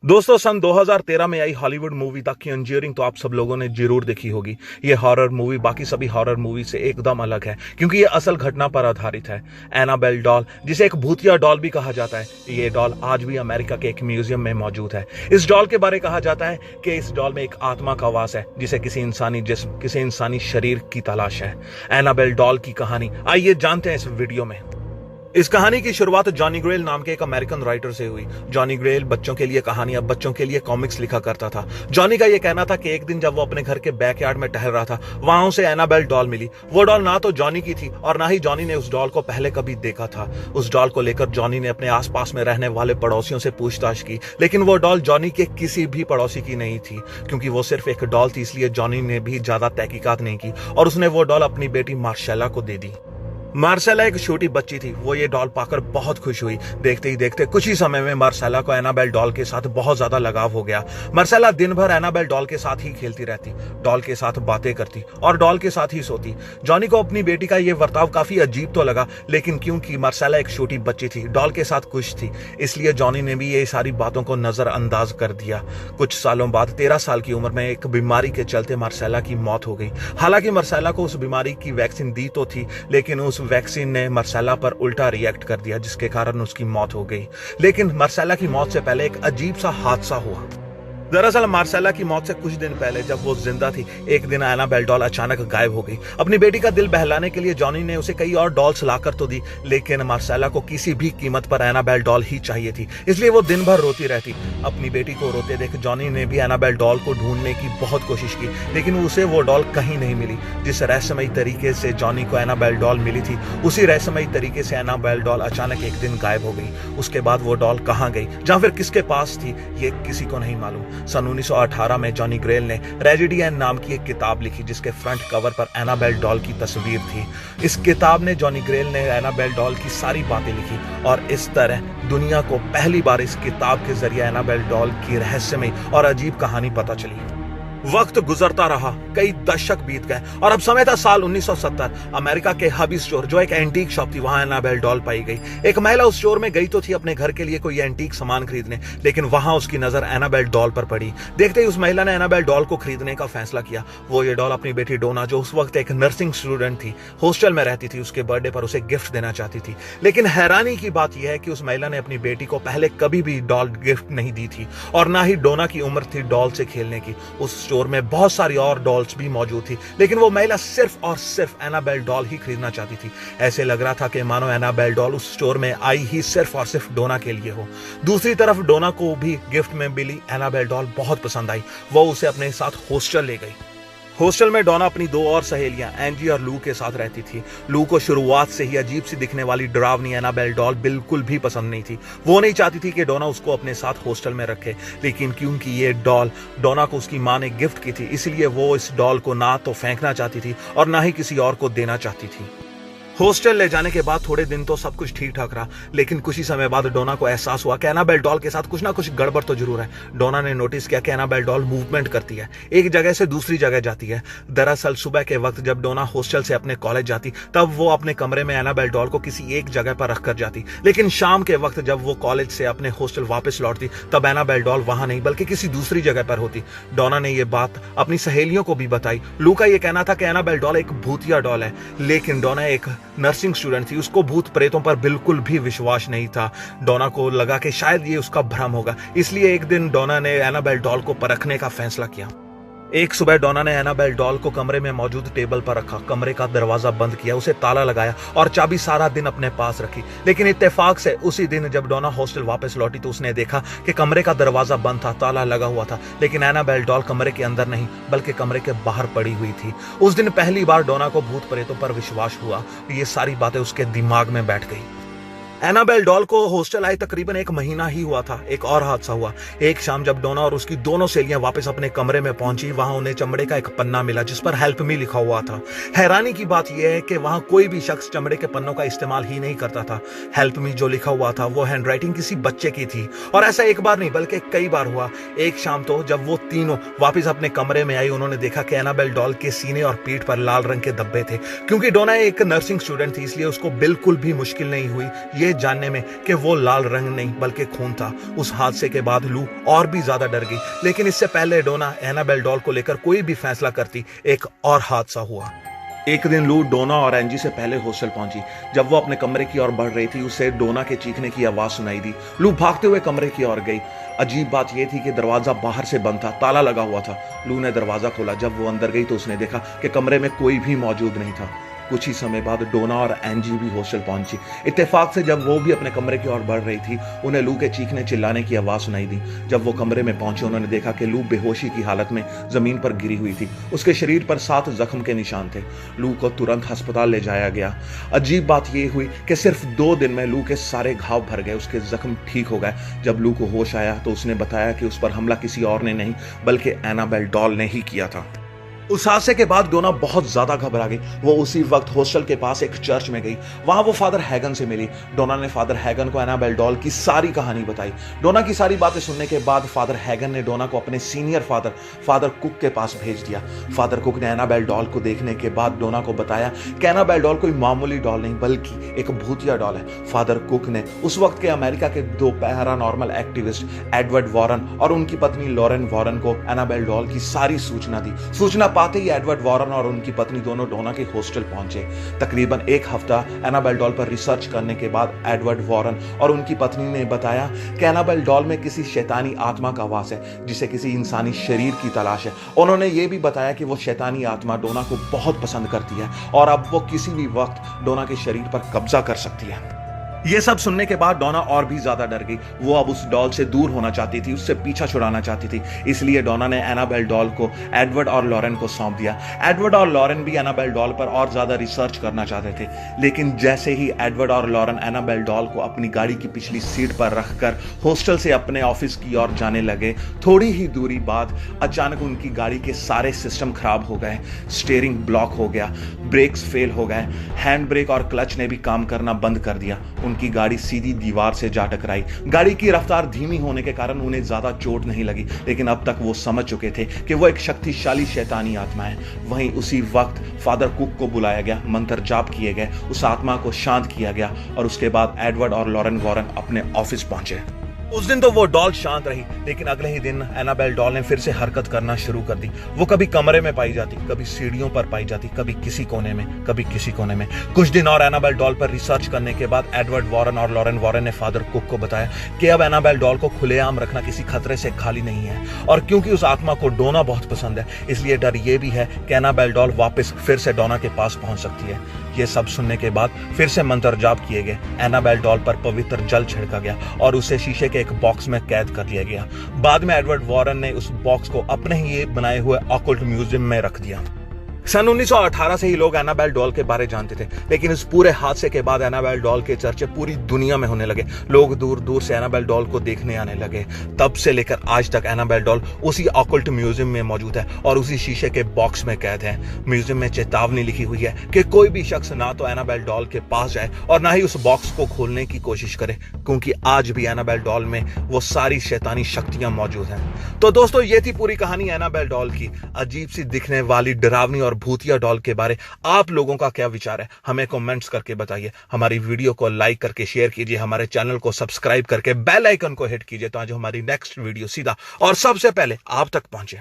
दोस्तों सन 2013 में आई Hollywood movie the Conjuring तो आप सब लोगों ने जरूर देखी होगी। ये हॉरर मूवी बाकी सभी हॉरर मूवी से एकदम अलग है क्योंकि ये असल घटना पर आधारित है। एनाबेल डॉल, जिसे एक भूतिया डॉल भी कहा जाता है, ये डॉल आज भी अमेरिका के एक म्यूजियम में मौजूद है। इस डॉल के बारे कहा जाता है कि इस डॉल में एक आत्मा का वास है जिसे किसी इंसानी जिस्म, किसी इंसानी शरीर की तलाश है। एनाबेल डॉल की कहानी आइए जानते हैं इस वीडियो में। इस कहानी की शुरुआत जॉनी ग्रेल नाम के एक अमेरिकन राइटर से हुई। जॉनी ग्रेल बच्चों के लिए कहानियां, बच्चों के लिए कॉमिक्स लिखा करता था। जॉनी का यह कहना था कि एक दिन जब वो अपने घर के बैकयार्ड में टहल रहा था, वहां उसे एनाबेल डॉल मिली। वो डॉल ना तो जॉनी की थी और ना ही जॉनी ने उस डॉल को पहले कभी देखा था। उस डॉल को लेकर जॉनी ने अपने आसपास में रहने वाले पड़ोसियों से पूछताछ की, लेकिन वो डॉल जॉनी के किसी भी पड़ोसी की नहीं थी। क्योंकि वो सिर्फ एक डॉल थी, इसलिए जॉनी ने भी ज्यादा तहकीकात नहीं की और उसने वो डॉल अपनी बेटी मार्शेला को दे दी। मार्शेला एक छोटी बच्ची थी। वो ये डॉल पाकर बहुत खुश हुई। देखते ही देखते कुछ ही समय में मार्शेला को एनाबेल डॉल के साथ बहुत ज्यादा लगाव हो गया। मार्शेला दिन भर एनाबेल डॉल के साथ ही खेलती रहती, डॉल के साथ बातें करती और डॉल के साथ ही सोती। जॉनी को अपनी बेटी का ये बर्ताव काफी अजीब तो लगा, लेकिन क्योंकि मार्शेला एक छोटी बच्ची थी, डॉल के साथ खुश थी, इसलिए जॉनी ने भी ये सारी बातों को नजरअंदाज कर दिया। कुछ सालों बाद 13 साल की उम्र में एक बीमारी के चलते मार्शेला की मौत हो गई। हालांकि मार्शेला को उस बीमारी की वैक्सीन दी तो थी, लेकिन उस वैक्सीन ने मार्शेला पर उल्टा रिएक्ट कर दिया, जिसके कारण उसकी मौत हो गई। लेकिन मार्शेला की मौत से पहले एक अजीब सा हादसा हुआ। दरअसल मार्शेला की मौत से कुछ दिन पहले जब वो जिंदा थी, एक दिन एनाबेल डॉल अचानक गायब हो गई। अपनी बेटी का दिल बहलाने के लिए जॉनी ने उसे कई और डॉल्स लाकर तो दी, लेकिन मार्शेला को किसी भी कीमत पर एनाबेल डॉल ही चाहिए थी, इसलिए वो दिन भर रोती रहती। अपनी बेटी को रोते देख जॉनी ने भी एनाबेल डॉल को ढूंढने की बहुत कोशिश की, लेकिन उसे वो डॉल कहीं नहीं मिली। जिस रहस्यमयी तरीके से जॉनी को एनाबेल डॉल मिली थी, उसी रहस्यमयी तरीके से एनाबेल डॉल अचानक एक दिन गायब हो गई। उसके बाद वो डॉल कहाँ गई, जहां फिर किसके पास थी, ये किसी को नहीं मालूम। सन 1918 में जॉनी ग्रेल ने ट्रेजेडी एन नाम की एक किताब लिखी, जिसके फ्रंट कवर पर एनाबेल डॉल की तस्वीर थी। इस किताब ने जॉनी ग्रेल ने एनाबेल डॉल की सारी बातें लिखी और इस तरह दुनिया को पहली बार इस किताब के जरिए एनाबेल डॉल की रहस्यमयी और अजीब कहानी पता चली। वक्त गुजरता रहा, कई दशक बीत गए और अब समय था साल 1970। अमेरिका के हबी स्टोर, जो एक एंटीक शॉप थी, वहां एनाबेल डॉल पाई गई। एक महिला उस स्टोर में गई तो थी अपने घर के लिए कोई एंटीक सामान खरीदने, लेकिन वहां उसकी नजर एनाबेल डॉल पर पड़ी। देखते ही उस महिला ने एनाबेल डॉल को खरीदने का फैसला किया। वो ये डॉल अपनी बेटी डोना, जो उस वक्त एक नर्सिंग स्टूडेंट थी, हॉस्टल में रहती थी, उसके बर्थडे पर उसे गिफ्ट देना चाहती थी। लेकिन हैरानी की बात यह है कि उस महिला ने अपनी बेटी को पहले कभी भी डॉल गिफ्ट नहीं दी थी और ना ही डोना की उम्र थी डॉल से खेलने की। उस स्टोर में बहुत सारी और डॉल्स भी मौजूद थी, लेकिन वो महिला सिर्फ और सिर्फ एनाबेल डॉल ही खरीदना चाहती थी। ऐसे लग रहा था कि मानो एनाबेल डॉल उस स्टोर में आई ही सिर्फ और सिर्फ डोना के लिए हो। दूसरी तरफ डोना को भी गिफ्ट में मिली एनाबेल डॉल बहुत पसंद आई। वो उसे अपने साथ हॉस्टल ले गई। हॉस्टल में डोना अपनी दो और सहेलियां एंजी और लू के साथ रहती थी। लू को शुरुआत से ही अजीब सी दिखने वाली डरावनी एनाबेल डॉल बिल्कुल भी पसंद नहीं थी। वो नहीं चाहती थी कि डोना उसको अपने साथ हॉस्टल में रखे, लेकिन क्योंकि ये डॉल डोना को उसकी मां ने गिफ्ट की थी, इसलिए वो इस डॉल को ना तो फेंकना चाहती थी और ना ही किसी और को देना चाहती थी। हॉस्टल ले जाने के बाद थोड़े दिन तो सब कुछ ठीक ठाक रहा, लेकिन कुछ ही समय बाद डोना को एहसास हुआ कि एनाबेल डॉल के साथ कुछ ना कुछ गड़बड़ तो जरूर है। डोना ने नोटिस किया कि एनाबेल डॉल मूवमेंट करती है, एक जगह से दूसरी जगह जाती है। दरअसल सुबह के वक्त जब डोना हॉस्टल से अपने कॉलेज जाती, तब वो अपने कमरे में एनाबेल डॉल को किसी एक जगह पर रख कर जाती, लेकिन शाम के वक्त जब वो कॉलेज से अपने हॉस्टल वापस लौटती, तब एनाबेल डॉल वहां नहीं बल्कि किसी दूसरी जगह पर होती। डोना ने यह बात अपनी सहेलियों को भी बताई। लू का यह कहना था कि एनाबेल डॉल एक भूतिया डॉल है, लेकिन डोना एक नर्सिंग स्टूडेंट थी, उसको भूत प्रेतों पर बिल्कुल भी विश्वास नहीं था। डोना को लगा कि शायद ये उसका भ्रम होगा, इसलिए एक दिन डोना ने एनाबेल डॉल को परखने का फैसला किया। एक सुबह डोना ने एनाबेल डॉल को कमरे में मौजूद टेबल पर रखा, कमरे का दरवाजा बंद किया, उसे ताला लगाया और चाबी सारा दिन अपने पास रखी। लेकिन इत्तेफाक से उसी दिन जब डोना हॉस्टल वापस लौटी तो उसने देखा कि कमरे का दरवाजा बंद था, ताला लगा हुआ था, लेकिन एनाबेल डॉल कमरे के अंदर नहीं बल्कि कमरे के बाहर पड़ी हुई थी। उस दिन पहली बार डोना को भूत प्रेतों पर विश्वास हुआ। ये सारी बातें उसके दिमाग में बैठ गई। एनाबेल डॉल को हॉस्टल आए तकरीबन एक महीना ही हुआ था। एक और हादसा हुआ। एक शाम जब डोना और उसकी दोनों सहेलियां वापस अपने कमरे में पहुंची, वहां उन्हें चमड़े का एक पन्ना मिला जिस पर हेल्प मी लिखा हुआ था। हैरानी की बात यह है कि वहां कोई भी शख्स चमड़े के पन्नों का इस्तेमाल ही नहीं करता था। हेल्प मी जो लिखा हुआ था वो हैंडराइटिंग किसी बच्चे की थी और ऐसा एक बार नहीं बल्कि कई बार हुआ। एक शाम तो जब वो तीनों वापिस अपने कमरे में आई, उन्होंने देखा कि एनाबेल डॉल के सीने और पीठ पर लाल रंग के धब्बे थे। क्योंकि डोना एक नर्सिंग स्टूडेंट थी, इसलिए उसको बिल्कुल भी मुश्किल नहीं हुई ये जानने में कि वो लाल रंग नहीं बल्कि खून था। उस हादसे के बाद लू और भी ज्यादा डर गई, लेकिन इससे पहले डोना एनाबेल डॉल को लेकर कोई भी फैसला करती, एक और हादसा हुआ। एक दिन लू डोना और एंजी से पहले हॉस्टल पहुंची। जब वो अपने कमरे की ओर बढ़ रही थी, उसे डोना के चीखने की आवाज सुनाई दी। लू भागते हुए कमरे की ओर गई। अजीब बात यह थी कि दरवाजा बाहर से बंद था, ताला लगा हुआ था। लू ने दरवाजा खोला। जब वो अंदर गई तो उसने देखा कि कमरे में कोई भी मौजूद नहीं था। कुछ ही समय बाद डोना और एंजी भी हॉस्टल पहुंची। इत्तेफाक से जब वो भी अपने कमरे की ओर बढ़ रही थी, उन्हें लू के चीखने चिल्लाने की आवाज सुनाई दी। जब वो कमरे में पहुंचे, उन्होंने देखा कि लू बेहोशी की हालत में जमीन पर गिरी हुई थी। उसके शरीर पर 7 जख्म के निशान थे। लू को तुरंत अस्पताल ले जाया गया। अजीब बात यह हुई कि सिर्फ 2 दिन में लू के सारे घाव भर गए, उसके जख्म ठीक हो गए। जब लू को होश आया तो उसने बताया कि उस पर हमला किसी और ने नहीं बल्कि एनाबेल डॉल ने ही किया था। उस हादसे के बाद डोना बहुत ज्यादा घबरा गई। वो उसी वक्त हॉस्टल के पास एक चर्च में गई। वहां वो फादर हैगन से मिली। डोना ने फादर हैगन को एनाबेल डॉल की सारी कहानी बताई। डोना की सारी बातें सुनने के बाद फादर हैगन ने डोना को अपने सीनियर फादर कुक के पास भेज दिया। फादर कुक ने एनाबेल डॉल को देखने के बाद डोना को बताया कि एनाबेल डॉल कोई मामूली डॉल नहीं बल्कि एक भूतिया डॉल है। फादर कुक ने उस वक्त के अमेरिका के 2 पैरानॉर्मल एक्टिविस्ट एडवर्ड वॉरन और उनकी पत्नी लॉरेन वॉरन को एनाबेल डॉल की सारी सूचना दी। सूचना पाते ही एडवर्ड वॉरन और उनकी पत्नी दोनों डोना के हॉस्टल पहुंचे। तकरीबन 1 हफ्ता एनाबेल डॉल पर रिसर्च करने के बाद एडवर्ड वॉरन और उनकी पत्नी ने बताया कि एनाबेल डॉल में किसी शैतानी आत्मा का वास है जिसे किसी इंसानी शरीर की तलाश है। उन्होंने ये भी बताया कि वो शैतानी आत्मा डोना को बहुत पसंद करती है और अब वो किसी भी वक्त डोना के शरीर पर कब्जा कर सकती है। ये सब सुनने के बाद डोना और भी ज्यादा डर गई। वो अब उस डॉल से दूर होना चाहती थी, उससे पीछा छुड़ाना चाहती थी। इसलिए डोना ने एनाबेल डॉल को एडवर्ड और लॉरेन को सौंप दिया। एडवर्ड और लॉरेन भी एनाबेल डॉल पर और ज्यादा रिसर्च करना चाहते थे, लेकिन जैसे ही एडवर्ड और लॉरेन एनाबेल डॉल को अपनी गाड़ी की पिछली सीट पर रखकर हॉस्टल से अपने ऑफिस की ओर जाने लगे, थोड़ी ही दूरी बाद अचानक उनकी गाड़ी के सारे सिस्टम खराब हो गए। स्टीयरिंग ब्लॉक हो गया, ब्रेक्स फेल हो गए, हैंड ब्रेक और क्लच ने भी काम करना बंद कर दिया। उनकी गाड़ी सीधी दीवार से जा टकराई। गाड़ी की रफ्तार धीमी होने के कारण उन्हें ज्यादा चोट नहीं लगी, लेकिन अब तक वो समझ चुके थे कि वो एक शक्तिशाली शैतानी आत्मा है। वहीं उसी वक्त फादर कुक को बुलाया गया, मंत्र जाप किए गए, उस आत्मा को शांत किया गया और उसके बाद एडवर्ड और लॉरेन वॉरन अपने ऑफिस पहुंचे। उस दिन तो वो डॉल शांत रही, लेकिन अगले ही दिन एनाबेल डॉल ने फिर से हरकत करना शुरू कर दी। वो कभी कमरे में पाई जाती, कभी सीढ़ियों पर पाई जाती, कभी किसी कोने में, कभी किसी कोने में। कुछ दिन और एनाबेल डॉल पर रिसर्च करने के बाद एडवर्ड वॉरन और लॉरेन वॉरन ने फादर कुक को बताया कि अब एनाबेल डॉल को खुलेआम रखना किसी खतरे से खाली नहीं है, और क्योंकि उस आत्मा को डोना बहुत पसंद है, इसलिए डर ये भी है कि एनाबेल डॉल वापस फिर से डोना के पास पहुंच सकती है। ये सब सुनने के बाद फिर से मंत्र जाप किए गए। एनाबेल डॉल पर पवित्र जल छिड़का गया और उसे शीशे के एक बॉक्स में कैद कर लिया गया। बाद में एडवर्ड वॉरन ने उस बॉक्स को अपने ही बनाए हुए ऑकल्ट म्यूजियम में रख दिया। सन 1918 से ही लोग एनाबेल डॉल के बारे जानते थे, लेकिन इस पूरे हादसे के बाद एनाबेल डॉल के चर्चे पूरी दुनिया में होने लगे। लोग दूर दूर से एनाबेल डॉल को देखने आने लगे। तब से लेकर आज तक एनाबेल डॉल उसी ऑकल्ट म्यूजियम में मौजूद है और उसी शीशे के बॉक्स में कैद है। म्यूजियम में चेतावनी लिखी हुई है कि कोई भी शख्स ना तो एनाबेल डॉल के पास जाए और ना ही उस बॉक्स को खोलने की कोशिश करे, क्योंकि आज भी एनाबेल डॉल में वो सारी शैतानी शक्तियां मौजूद हैं। तो दोस्तों, ये थी पूरी कहानी एनाबेल डॉल की। अजीब सी दिखने वाली डरावनी और भूतिया डॉल के बारे आप लोगों का क्या विचार है, हमें कमेंट्स करके बताइए। हमारी वीडियो को लाइक करके शेयर कीजिए, हमारे चैनल को सब्सक्राइब करके बेल आइकन को हिट कीजिए, तो आज हमारी नेक्स्ट वीडियो सीधा और सबसे पहले आप तक पहुंचे।